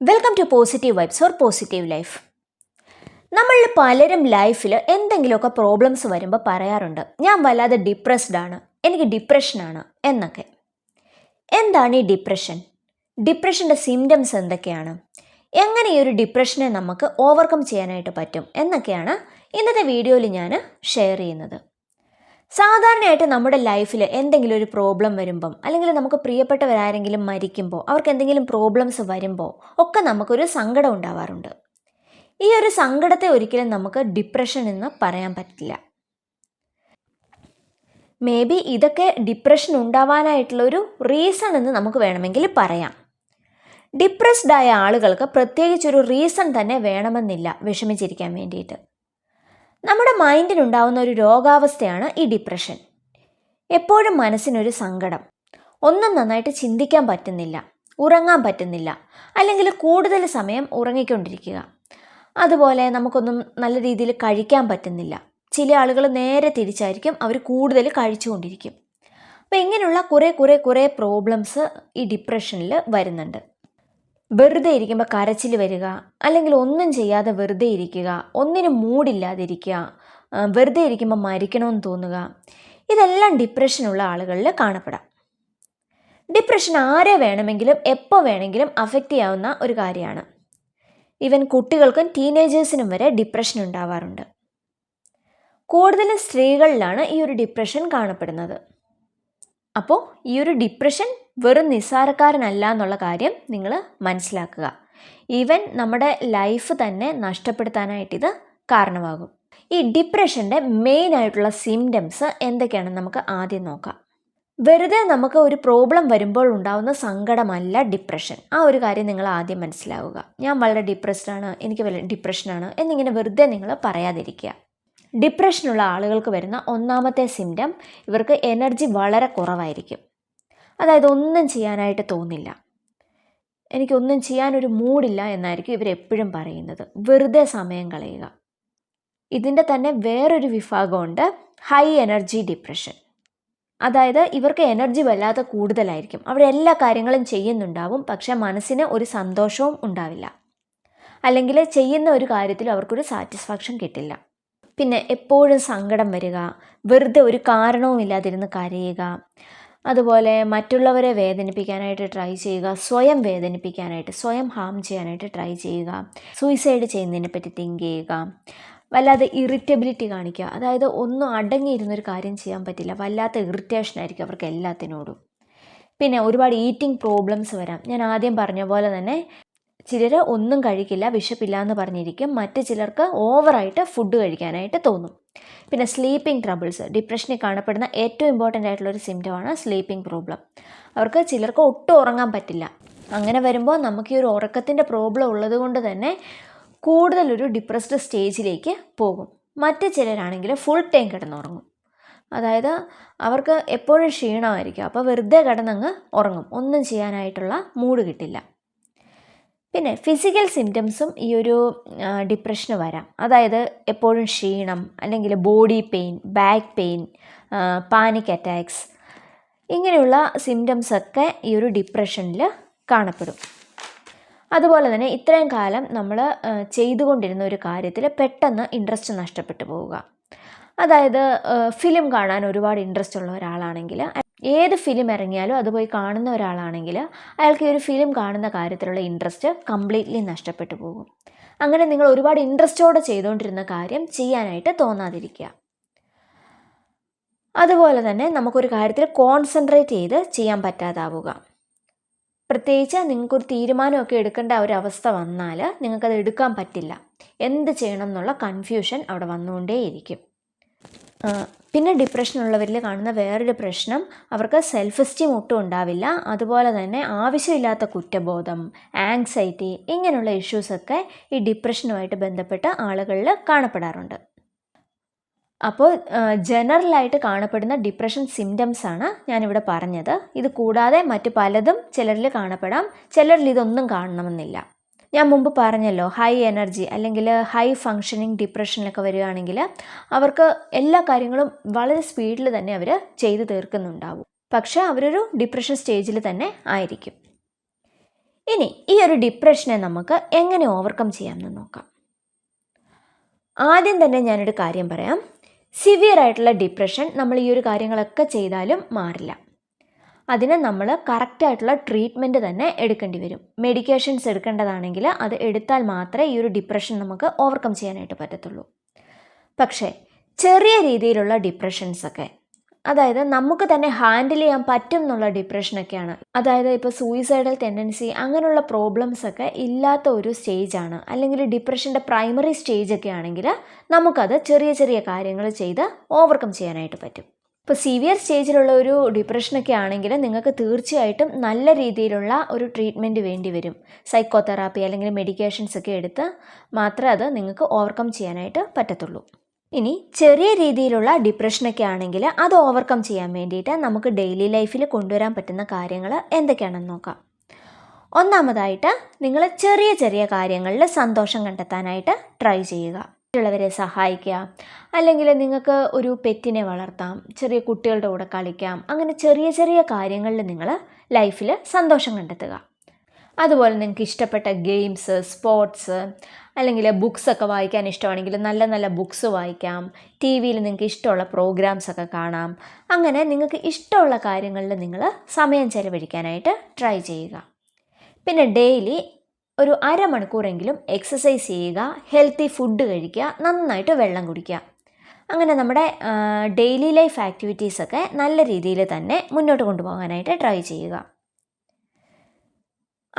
Welcome to positive vibes or positive life. നമ്മളിൽ പലരും ലൈഫിൽ എന്തെങ്കിലുമൊക്കെ പ്രോബ്ലംസ് വരുമ്പോൾ പറയാറുണ്ട്, ഞാൻ വല്ലാതെ ഡിപ്രസ്ഡ് ആണ്, എനിക്ക് ഡിപ്രഷനാണ് എന്നൊക്കെ. എന്താണ് ഈ ഡിപ്രഷൻ? ഡിപ്രഷൻ്റെ സിംറ്റംസ് എന്തൊക്കെയാണ്? എങ്ങനെ ഈ ഒരു ഡിപ്രഷനെ നമുക്ക് ഓവർകം ചെയ്യാനായിട്ട് പറ്റും എന്നൊക്കെയാണ് ഇന്നത്തെ വീഡിയോയിൽ ഞാൻ ഷെയർ ചെയ്യുന്നത്. സാധാരണയായിട്ട് നമ്മുടെ ലൈഫിൽ എന്തെങ്കിലും ഒരു പ്രോബ്ലം വരുമ്പം, അല്ലെങ്കിൽ നമുക്ക് പ്രിയപ്പെട്ടവരാരെങ്കിലും മരിക്കുമ്പോൾ, അവർക്ക് എന്തെങ്കിലും പ്രോബ്ലംസ് വരുമ്പോൾ ഒക്കെ നമുക്കൊരു സങ്കടം ഉണ്ടാവാറുണ്ട്. ഈ ഒരു സങ്കടത്തെ ഒരിക്കലും നമുക്ക് ഡിപ്രഷൻ എന്ന് പറയാൻ പറ്റില്ല. മേ ബി ഇതൊക്കെ ഡിപ്രഷൻ ഉണ്ടാവാനായിട്ടുള്ളൊരു റീസൺ എന്ന് നമുക്ക് വേണമെങ്കിൽ പറയാം. ഡിപ്രസ്ഡ് ആയ ആളുകൾക്ക് പ്രത്യേകിച്ചൊരു റീസൺ തന്നെ വേണമെന്നില്ല വിഷമിച്ചിരിക്കാൻ വേണ്ടിയിട്ട്. നമ്മുടെ മൈൻഡിനുണ്ടാവുന്ന ഒരു രോഗാവസ്ഥയാണ് ഈ ഡിപ്രഷൻ. എപ്പോഴും മനസ്സിനൊരു സങ്കടം, ഒന്നും നന്നായിട്ട് ചിന്തിക്കാൻ പറ്റുന്നില്ല, ഉറങ്ങാൻ പറ്റുന്നില്ല, അല്ലെങ്കിൽ കൂടുതൽ സമയം ഉറങ്ങിക്കൊണ്ടിരിക്കുക. അതുപോലെ നമുക്കൊന്നും നല്ല രീതിയിൽ കഴിക്കാൻ പറ്റുന്നില്ല. ചില ആളുകൾ നേരെ തിരിച്ചായിരിക്കും, അവർ കൂടുതൽ കഴിച്ചുകൊണ്ടിരിക്കും. അപ്പോൾ ഇങ്ങനെയുള്ള കുറേ പ്രോബ്ലംസ് ഈ ഡിപ്രഷനിൽ വരുന്നുണ്ട്. വെറുതെ ഇരിക്കുമ്പോൾ കരച്ചിൽ വരിക, അല്ലെങ്കിൽ ഒന്നും ചെയ്യാതെ വെറുതെ ഇരിക്കുക, ഒന്നിനും മൂഡില്ലാതിരിക്കുക, വെറുതെ ഇരിക്കുമ്പോൾ മരിക്കണമെന്ന് തോന്നുക, ഇതെല്ലാം ഡിപ്രഷനുള്ള ആളുകളിൽ കാണപ്പെടാം. ഡിപ്രഷൻ ആരെ വേണമെങ്കിലും എപ്പോൾ വേണമെങ്കിലും അഫക്റ്റ് ചെയ്യാവുന്ന ഒരു കാര്യമാണ്. ഈവൻ കുട്ടികൾക്കും ടീനേജേഴ്സിനും വരെ ഡിപ്രഷൻ ഉണ്ടാവാറുണ്ട്. കൂടുതലും സ്ത്രീകളിലാണ് ഈ ഒരു ഡിപ്രഷൻ കാണപ്പെടുന്നത്. അപ്പോൾ ഈ ഒരു ഡിപ്രഷൻ വെറും നിസ്സാരക്കാരനല്ല എന്നുള്ള കാര്യം നിങ്ങൾ മനസ്സിലാക്കുക. ഈവൻ നമ്മുടെ ലൈഫ് തന്നെ നഷ്ടപ്പെടുത്താനായിട്ടിത് കാരണമാകും. ഈ ഡിപ്രഷൻ്റെ മെയിൻ ആയിട്ടുള്ള സിംറ്റംസ് എന്തൊക്കെയാണെന്ന് നമുക്ക് ആദ്യം നോക്കാം. വെറുതെ നമുക്ക് ഒരു പ്രോബ്ലം വരുമ്പോൾ ഉണ്ടാകുന്ന സങ്കടമല്ല ഡിപ്രഷൻ. ആ ഒരു കാര്യം നിങ്ങൾ ആദ്യം മനസ്സിലാവുക. ഞാൻ വളരെ ഡിപ്രസ്ഡാണ്, എനിക്ക് ഡിപ്രഷനാണ് എന്നിങ്ങനെ വെറുതെ നിങ്ങൾ പറയാതിരിക്കുക. ഡിപ്രഷനുള്ള ആളുകൾക്ക് വരുന്ന ഒന്നാമത്തെ സിംറ്റം, ഇവർക്ക് എനർജി വളരെ കുറവായിരിക്കും. അതായത് ഒന്നും ചെയ്യാനായിട്ട് തോന്നില്ല, എനിക്കൊന്നും ചെയ്യാനൊരു മൂഡില്ല എന്നായിരിക്കും ഇവരെപ്പോഴും പറയുന്നത്. വെറുതെ സമയം കളയുക. ഇതിൻ്റെ തന്നെ വേറൊരു വിഭാഗമുണ്ട്, ഹൈ എനർജി ഡിപ്രഷൻ. അതായത് ഇവർക്ക് എനർജി വല്ലാതെ കൂടുതലായിരിക്കും. അവരെല്ലാ കാര്യങ്ങളും ചെയ്യുന്നുണ്ടാവും, പക്ഷേ മനസ്സിന് ഒരു സന്തോഷവും ഉണ്ടാവില്ല, അല്ലെങ്കിൽ ചെയ്യുന്ന ഒരു കാര്യത്തിൽ അവർക്കൊരു സാറ്റിസ്ഫാക്ഷൻ കിട്ടില്ല. പിന്നെ എപ്പോഴും സങ്കടം വരിക, വെറുതെ ഒരു കാരണവും ഇല്ലാതിരുന്ന് കരയുക, അതുപോലെ മറ്റുള്ളവരെ വേദനിപ്പിക്കാനായിട്ട് ട്രൈ ചെയ്യുക, സ്വയം വേദനിപ്പിക്കാനായിട്ട്, സ്വയം ഹാം ചെയ്യാനായിട്ട് ട്രൈ ചെയ്യുക, സൂയിസൈഡ് ചെയ്യുന്നതിനെ പറ്റി തിങ്ക് ചെയ്യുക, വല്ലാതെ ഇറിറ്റബിലിറ്റി കാണിക്കുക. അതായത് ഒന്നും അടങ്ങിയിരുന്നൊരു കാര്യം ചെയ്യാൻ പറ്റില്ല, വല്ലാത്ത ഇറിറ്റേഷൻ ആയിരിക്കും അവർക്ക് എല്ലാത്തിനോടും. പിന്നെ ഒരുപാട് ഈറ്റിംഗ് പ്രോബ്ലംസ് വരാം. ഞാൻ ആദ്യം പറഞ്ഞ പോലെ തന്നെ ചിലർ ഒന്നും കഴിക്കില്ല, വിശപ്പില്ല എന്ന് പറഞ്ഞിരിക്കും. മറ്റ് ചിലർക്ക് ഓവറായിട്ട് ഫുഡ് കഴിക്കാനായിട്ട് തോന്നും. പിന്നെ സ്ലീപ്പിംഗ് ട്രബിൾസ്, ഡിപ്രഷനിൽ കാണപ്പെടുന്ന ഏറ്റവും ഇമ്പോർട്ടൻ്റ് ആയിട്ടുള്ളൊരു സിംറ്റമാണ് സ്ലീപ്പിംഗ് പ്രോബ്ലം. അവർക്ക് ചിലർക്ക് ഒട്ടും ഉറങ്ങാൻ പറ്റില്ല. അങ്ങനെ വരുമ്പോൾ നമുക്ക് ഈ ഒരു ഉറക്കത്തിൻ്റെ പ്രോബ്ലം ഉള്ളത് കൊണ്ട് തന്നെ കൂടുതലൊരു ഡിപ്രസ്ഡ് സ്റ്റേജിലേക്ക് പോകും. മറ്റ് ചിലരാണെങ്കിൽ ഫുൾ ടൈം കിടന്നുറങ്ങും. അതായത് അവർക്ക് എപ്പോഴും ക്ഷീണമായിരിക്കും, അപ്പോൾ വെറുതെ കിടന്നങ്ങ് ഉറങ്ങും, ഒന്നും ചെയ്യാനായിട്ടുള്ള മൂഡ് കിട്ടില്ല. പിന്നെ ഫിസിക്കൽ സിംറ്റംസും ഈ ഒരു ഡിപ്രഷന് വരാം. അതായത് എപ്പോഴും ക്ഷീണം, അല്ലെങ്കിൽ body pain, back pain, panic attacks, ഇങ്ങനെയുള്ള സിംറ്റംസൊക്കെ ഈ ഒരു ഡിപ്രഷനിൽ കാണപ്പെടും. അതുപോലെ തന്നെ ഇത്രയും കാലം നമ്മൾ ചെയ്തുകൊണ്ടിരുന്ന ഒരു കാര്യത്തിൽ പെട്ടെന്ന് ഇൻട്രസ്റ്റ് നഷ്ടപ്പെട്ടു പോവുക. അതായത് ഫിലിം കാണാൻ ഒരുപാട് ഇൻട്രസ്റ്റ് ഉള്ള ഒരാളാണെങ്കിൽ, ഏത് ഫിലിം ഇറങ്ങിയാലും അത് പോയി കാണുന്ന ഒരാളാണെങ്കിൽ അയാൾക്ക് ഈ ഒരു ഫിലിം കാണുന്ന കാര്യത്തിലുള്ള ഇൻട്രസ്റ്റ് കംപ്ലീറ്റ്ലി നഷ്ടപ്പെട്ടു പോകും. അങ്ങനെ നിങ്ങൾ ഒരുപാട് ഇൻട്രസ്റ്റോടെ ചെയ്തുകൊണ്ടിരുന്ന കാര്യം ചെയ്യാനായിട്ട് തോന്നാതിരിക്കുക. അതുപോലെ തന്നെ നമുക്കൊരു കാര്യത്തിൽ കോൺസെൻട്രേറ്റ് ചെയ്ത് ചെയ്യാൻ പറ്റാതാവുക. പ്രത്യേകിച്ച് നിങ്ങൾക്കൊരു തീരുമാനമൊക്കെ എടുക്കേണ്ട ഒരു അവസ്ഥ വന്നാൽ നിങ്ങൾക്കത് എടുക്കാൻ പറ്റില്ല. എന്ത് ചെയ്യണം എന്നുള്ള കൺഫ്യൂഷൻ അവിടെ വന്നുകൊണ്ടേയിരിക്കും. പിന്നെ ഡിപ്രഷനുള്ളവരിൽ കാണുന്ന വേറൊരു പ്രശ്നം, അവർക്ക് സെൽഫ് എസ്റ്റീം ഒട്ടും ഉണ്ടാവില്ല. അതുപോലെ തന്നെ ആവശ്യമില്ലാത്ത കുറ്റബോധം, ആങ്സൈറ്റി, ഇങ്ങനെയുള്ള ഇഷ്യൂസൊക്കെ ഈ ഡിപ്രഷനുമായിട്ട് ബന്ധപ്പെട്ട ആളുകളിൽ കാണപ്പെടാറുണ്ട്. അപ്പോൾ ജനറലായിട്ട് കാണപ്പെടുന്ന ഡിപ്രഷൻ സിംറ്റംസാണ് ഞാനിവിടെ പറഞ്ഞത്. ഇത് കൂടാതെ മറ്റു പലതും ചിലരിൽ കാണപ്പെടാം, ചിലരിൽ ഇതൊന്നും കാണണമെന്നില്ല. ഞാൻ മുമ്പ് പറഞ്ഞല്ലോ, ഹൈ എനർജി അല്ലെങ്കിൽ ഹൈ ഫങ്ഷനിങ് ഡിപ്രഷനിലൊക്കെ വരികയാണെങ്കിൽ അവർക്ക് എല്ലാ കാര്യങ്ങളും വളരെ സ്പീഡിൽ തന്നെ അവർ ചെയ്തു തീർക്കുന്നുണ്ടാവും. പക്ഷേ അവരൊരു ഡിപ്രഷൻ സ്റ്റേജിൽ തന്നെ ആയിരിക്കും. ഇനി ഈ ഒരു ഡിപ്രഷനെ നമുക്ക് എങ്ങനെ ഓവർകം ചെയ്യാമെന്ന് നോക്കാം. ആദ്യം തന്നെ ഞാനൊരു കാര്യം പറയാം. സിവിയർ ആയിട്ടുള്ള ഡിപ്രഷൻ നമ്മൾ ഈ ഒരു കാര്യങ്ങളൊക്കെ ചെയ്താലും മാറില്ല. അതിന് നമ്മൾ കറക്റ്റായിട്ടുള്ള ട്രീറ്റ്മെൻറ്റ് തന്നെ എടുക്കേണ്ടി വരും. മെഡിക്കേഷൻസ് എടുക്കേണ്ടതാണെങ്കിൽ അത് എടുത്താൽ മാത്രമേ ഈ ഒരു ഡിപ്രഷൻ നമുക്ക് ഓവർകം ചെയ്യാനായിട്ട് പറ്റത്തുള്ളൂ. പക്ഷേ ചെറിയ രീതിയിലുള്ള ഡിപ്രഷൻസൊക്കെ, അതായത് നമുക്ക് തന്നെ ഹാൻഡിൽ ചെയ്യാൻ പറ്റും എന്നുള്ള ഡിപ്രഷനൊക്കെയാണ്, അതായത് ഇപ്പോൾ സൂയിസൈഡൽ ടെൻഡൻസി അങ്ങനെയുള്ള പ്രോബ്ലംസൊക്കെ ഇല്ലാത്ത ഒരു സ്റ്റേജാണ്, അല്ലെങ്കിൽ ഡിപ്രഷൻ്റെ പ്രൈമറി സ്റ്റേജൊക്കെ ആണെങ്കിൽ നമുക്കത് ചെറിയ ചെറിയ കാര്യങ്ങൾ ചെയ്ത് ഓവർകം ചെയ്യാനായിട്ട് പറ്റും. ഇപ്പോൾ സിവിയർ സ്റ്റേജിലുള്ള ഒരു ഡിപ്രഷനൊക്കെ ആണെങ്കിൽ നിങ്ങൾക്ക് തീർച്ചയായിട്ടും നല്ല രീതിയിലുള്ള ഒരു ട്രീറ്റ്മെൻറ്റ് വേണ്ടി വരും. സൈക്കോതെറാപ്പി അല്ലെങ്കിൽ മെഡിക്കേഷൻസ് ഒക്കെ എടുത്ത് മാത്രമേ അത് നിങ്ങൾക്ക് ഓവർകം ചെയ്യാനായിട്ട് പറ്റത്തുള്ളൂ. ഇനി ചെറിയ രീതിയിലുള്ള ഡിപ്രഷനൊക്കെ ആണെങ്കിൽ അത് ഓവർകം ചെയ്യാൻ വേണ്ടിയിട്ട് നമുക്ക് ഡെയിലി ലൈഫിൽ കൊണ്ടുവരാൻ പറ്റുന്ന കാര്യങ്ങൾ എന്തൊക്കെയാണെന്ന് നോക്കാം. ഒന്നാമതായിട്ട് നിങ്ങൾ ചെറിയ ചെറിയ കാര്യങ്ങളിൽ സന്തോഷം കണ്ടെത്താനായിട്ട് ട്രൈ ചെയ്യുക. മറ്റുള്ളവരെ സഹായിക്കുക, അല്ലെങ്കിൽ നിങ്ങൾക്ക് ഒരു പെറ്റിനെ വളർത്താം, ചെറിയ കുട്ടികളുടെ കൂടെ കളിക്കാം. അങ്ങനെ ചെറിയ ചെറിയ കാര്യങ്ങളിൽ നിങ്ങൾ ലൈഫിൽ സന്തോഷം കണ്ടെത്തുക. അതുപോലെ നിങ്ങൾക്ക് ഇഷ്ടപ്പെട്ട ഗെയിംസ്, സ്പോർട്സ്, അല്ലെങ്കിൽ ബുക്സൊക്കെ വായിക്കാൻ ഇഷ്ടമാണെങ്കിൽ നല്ല നല്ല ബുക്സ് വായിക്കാം. ടി വിയിൽ നിങ്ങൾക്ക് ഇഷ്ടമുള്ള പ്രോഗ്രാംസൊക്കെ കാണാം. അങ്ങനെ നിങ്ങൾക്ക് ഇഷ്ടമുള്ള കാര്യങ്ങളിൽ നിങ്ങൾ സമയം ചെലവഴിക്കാനായിട്ട് ട്രൈ ചെയ്യുക. പിന്നെ ഡെയിലി ഒരു അരമണിക്കൂറെങ്കിലും എക്സസൈസ് ചെയ്യുക, ഹെൽത്തി ഫുഡ് കഴിക്കുക, നന്നായിട്ട് വെള്ളം കുടിക്കുക. അങ്ങനെ നമ്മുടെ ഡെയിലി ലൈഫ് ആക്ടിവിറ്റീസൊക്കെ നല്ല രീതിയിൽ തന്നെ മുന്നോട്ട് കൊണ്ടുപോകാനായിട്ട് ട്രൈ ചെയ്യുക.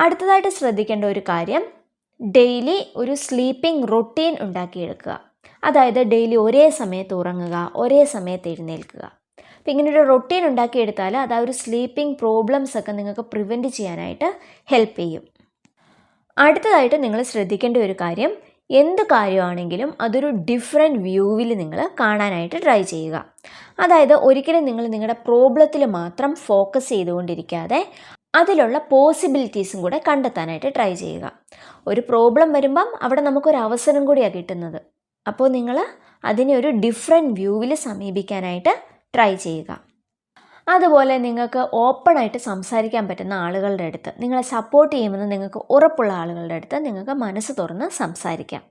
അടുത്തതായിട്ട് ശ്രദ്ധിക്കേണ്ട ഒരു കാര്യം, ഡെയിലി ഒരു സ്ലീപ്പിംഗ് റൊട്ടീൻ ഉണ്ടാക്കിയെടുക്കുക. അതായത് ഡെയിലി ഒരേ സമയത്ത് ഉറങ്ങുക, ഒരേ സമയത്ത് എഴുന്നേൽക്കുക. അപ്പോൾ ഇങ്ങനൊരു റൊട്ടീൻ ഉണ്ടാക്കിയെടുത്താൽ അത് ആ ഒരു സ്ലീപ്പിംഗ് പ്രോബ്ലംസൊക്കെ നിങ്ങൾക്ക് പ്രിവെൻറ്റ് ചെയ്യാനായിട്ട് ഹെൽപ്പ് ചെയ്യും. അടുത്തതായിട്ട് നിങ്ങൾ ശ്രദ്ധിക്കേണ്ട ഒരു കാര്യം, എന്ത് കാര്യമാണെങ്കിലും അതൊരു ഡിഫറെൻറ്റ് വ്യൂവിൽ നിങ്ങൾ കാണാനായിട്ട് ട്രൈ ചെയ്യുക. അതായത് ഒരിക്കലും നിങ്ങൾ നിങ്ങളുടെ പ്രോബ്ലത്തിൽ മാത്രം ഫോക്കസ് ചെയ്തുകൊണ്ടിരിക്കാതെ അതിലുള്ള പോസിബിലിറ്റീസും കൂടെ കണ്ടെത്താനായിട്ട് ട്രൈ ചെയ്യുക. ഒരു പ്രോബ്ലം വരുമ്പം അവിടെ നമുക്കൊരു അവസരം കൂടിയാണ് കിട്ടുന്നത്. അപ്പോൾ നിങ്ങൾ അതിനെ ഒരു ഡിഫറെൻറ്റ് വ്യൂവിൽ സമീപിക്കാനായിട്ട് ട്രൈ ചെയ്യുക. അതുപോലെ നിങ്ങൾക്ക് ഓപ്പണായിട്ട് സംസാരിക്കാൻ പറ്റുന്ന ആളുകളുടെ അടുത്ത്, നിങ്ങളെ സപ്പോർട്ട് ചെയ്യുമെന്ന് നിങ്ങൾക്ക് ഉറപ്പുള്ള ആളുകളുടെ അടുത്ത് നിങ്ങൾക്ക് മനസ്സ് തുറന്ന് സംസാരിക്കാം.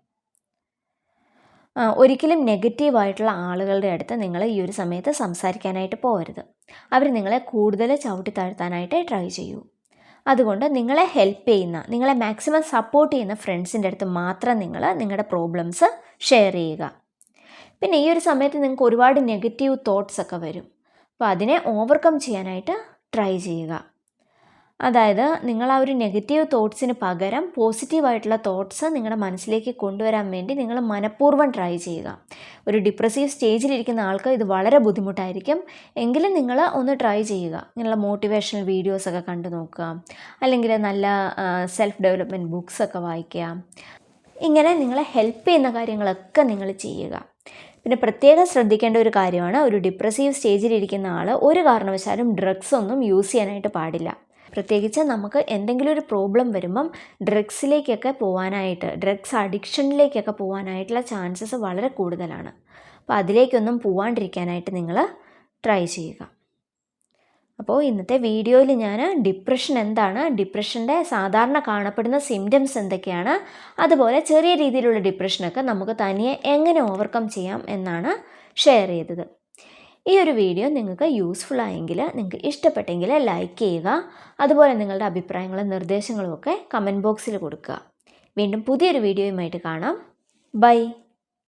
ഒരിക്കലും നെഗറ്റീവായിട്ടുള്ള ആളുകളുടെ അടുത്ത് നിങ്ങൾ ഈ ഒരു സമയത്ത് സംസാരിക്കാനായിട്ട് പോകരുത്. അവർ നിങ്ങളെ കൂടുതൽ ചവിട്ടി താഴ്ത്താനായിട്ട് ട്രൈ ചെയ്യൂ. അതുകൊണ്ട് നിങ്ങളെ ഹെൽപ്പ് ചെയ്യുന്ന, നിങ്ങളെ മാക്സിമം സപ്പോർട്ട് ചെയ്യുന്ന ഫ്രണ്ട്സിൻ്റെ അടുത്ത് മാത്രം നിങ്ങൾ നിങ്ങളുടെ പ്രോബ്ലംസ് ഷെയർ ചെയ്യുക. പിന്നെ ഈ ഒരു സമയത്ത് നിങ്ങൾക്ക് ഒരുപാട് നെഗറ്റീവ് തോട്ട്സൊക്കെ വരും. അപ്പോൾ അതിനെ ഓവർകം ചെയ്യാനായിട്ട് ട്രൈ ചെയ്യുക. അതായത് നിങ്ങൾ ആ ഒരു നെഗറ്റീവ് തോട്ട്സിന് പകരം പോസിറ്റീവായിട്ടുള്ള തോട്ട്സ് നിങ്ങളുടെ മനസ്സിലേക്ക് കൊണ്ടുവരാൻ വേണ്ടി നിങ്ങൾ മനഃപൂർവ്വം ട്രൈ ചെയ്യുക. ഒരു ഡിപ്രസീവ് സ്റ്റേജിലിരിക്കുന്ന ആൾക്ക് ഇത് വളരെ ബുദ്ധിമുട്ടായിരിക്കും. എങ്കിലും നിങ്ങൾ ഒന്ന് ട്രൈ ചെയ്യുക. ഇങ്ങനെയുള്ള മോട്ടിവേഷണൽ വീഡിയോസൊക്കെ കണ്ടു നോക്കുക, അല്ലെങ്കിൽ നല്ല സെൽഫ് ഡെവലപ്മെൻറ്റ് ബുക്സൊക്കെ വായിക്കുക. ഇങ്ങനെ നിങ്ങളെ ഹെൽപ്പ് ചെയ്യുന്ന കാര്യങ്ങളൊക്കെ നിങ്ങൾ ചെയ്യുക. പിന്നെ പ്രത്യേകം ശ്രദ്ധിക്കേണ്ട ഒരു കാര്യമാണ്, ഒരു ഡിപ്രസീവ് സ്റ്റേജിലിരിക്കുന്ന ആൾ ഒരു കാരണവശാലും ഡ്രഗ്സ് ഒന്നും യൂസ് ചെയ്യാനായിട്ട് പാടില്ല. പ്രത്യേകിച്ച് നമുക്ക് എന്തെങ്കിലും ഒരു പ്രോബ്ലം വരുമ്പം ഡ്രഗ്സിലേക്കൊക്കെ പോകാനായിട്ട്, ഡ്രഗ്സ് അഡിക്ഷനിലേക്കൊക്കെ പോകാനായിട്ടുള്ള ചാൻസസ് വളരെ കൂടുതലാണ്. അപ്പോൾ അതിലേക്കൊന്നും പോവാണ്ടിരിക്കാനായിട്ട് നിങ്ങൾ ട്രൈ ചെയ്യുക. അപ്പോൾ ഇന്നത്തെ വീഡിയോയിൽ ഞാൻ ഡിപ്രഷൻ എന്താണ്, ഡിപ്രഷൻ്റെ സാധാരണ കാണപ്പെടുന്ന സിംറ്റംസ് എന്തൊക്കെയാണ്, അതുപോലെ ചെറിയ രീതിയിലുള്ള ഡിപ്രഷനൊക്കെ നമുക്ക് തനിയെ എങ്ങനെ ഓവർകം ചെയ്യാം എന്നാണ് ഷെയർ ചെയ്തത്. ഈ ഒരു വീഡിയോ നിങ്ങൾക്ക് യൂസ്ഫുൾ ആയെങ്കിൽ, നിങ്ങൾക്ക് ഇഷ്ടപ്പെട്ടെങ്കിൽ ലൈക്ക് ചെയ്യുക. അതുപോലെ നിങ്ങളുടെ അഭിപ്രായങ്ങളും നിർദ്ദേശങ്ങളും ഒക്കെ കമൻറ്റ് ബോക്സിൽ കൊടുക്കുക. വീണ്ടും പുതിയൊരു വീഡിയോയുമായിട്ട് കാണാം. ബൈ.